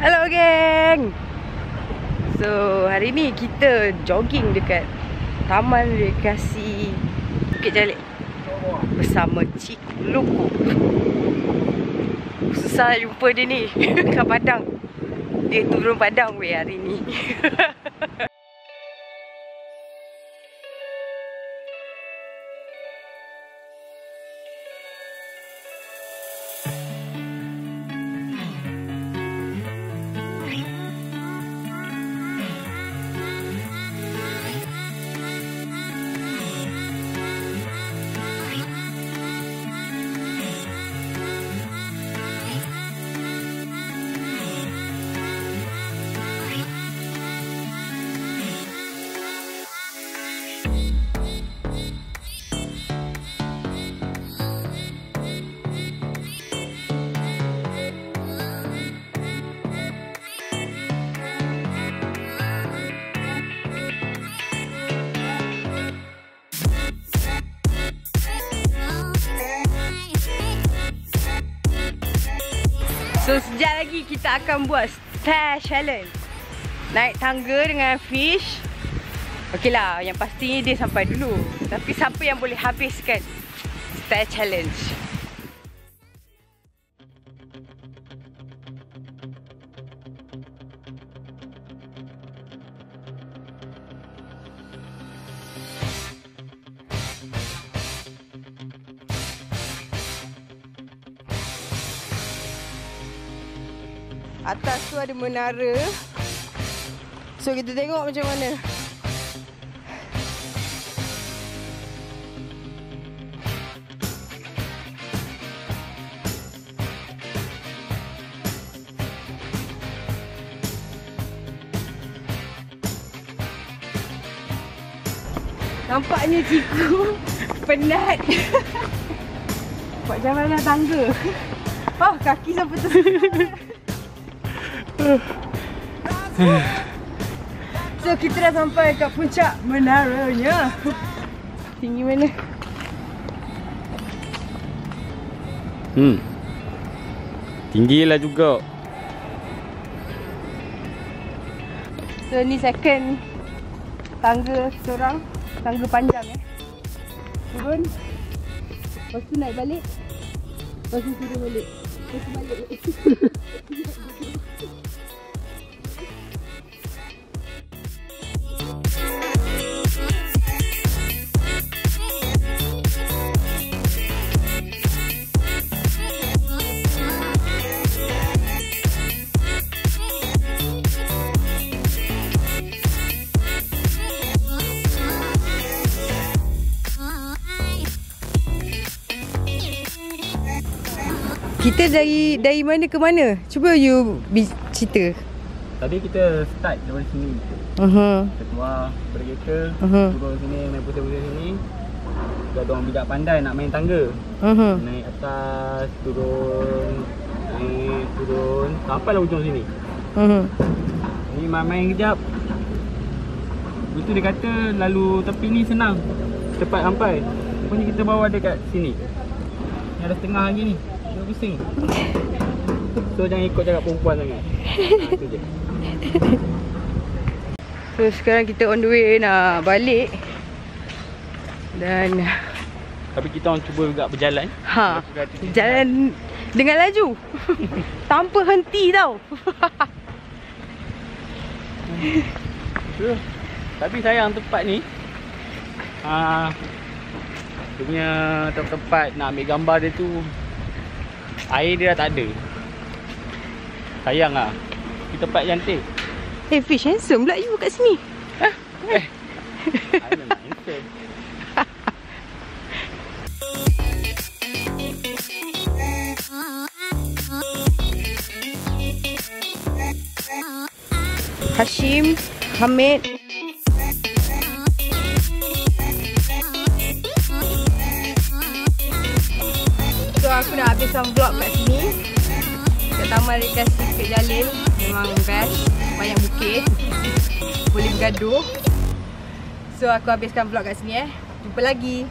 Hello geng. So hari ni kita jogging dekat Taman Rekreasi Bukit Jalil bersama Cik Loko. Susah jumpa dia ni kat Padang. Dia turun Padang weh hari ni. So sekejap lagi kita akan buat stair challenge. Naik tangga dengan fish. Okey lah, yang pastinya dia sampai dulu. Tapi siapa yang boleh habiskan stair challenge? Atas tu ada menara. So kita tengok macam mana. Nampaknya Ciku penat. Buat jalanan tangga. Oh, kaki sampai tersekat. So kita dah sampai kat puncak menaranya. Tinggi mana? Tinggilah juga. So ni second tangga seorang. Tangga panjang turun. Lepas tu naik balik. Lepas tu turun balik. Lepas tu balik. Kita dari mana ke mana? Cuba you cerita. Tadi kita start dari sini. Kita keluar kereta, turun sini, main pusing-pusing sini. Ada orang bijak pandai nak main tangga. Naik atas, turun, naik, turun, sampailah ujung sini. Ni main kejap. Lepas tu dia kata lalu tepi ni senang, cepat sampai. Rupanya kita bawa dia kat sini. Ni ada setengah lagi ni. Pusing. So jangan ikut cakap perempuan sangat. Itu je. So sekarang kita on the way nak balik. Dan tapi kita orang cuba juga berjalan. Jalan dengan laju. Tanpa henti tau. Tapi sayang tempat ni. Dia punya tempat nak ambil gambar dia tu, air dia dah tak ada. Sayang lah. Di tempat cantik. Hey Fish, handsome pula you kat sini. I memang handsome. Hashim, Hamid. So aku nak habiskan vlog kat sini. Kat Taman Rekreasi Bukit Jalil. Memang best. Banyak bukit. Boleh bergaduh. So aku habiskan vlog kat sini. Jumpa lagi.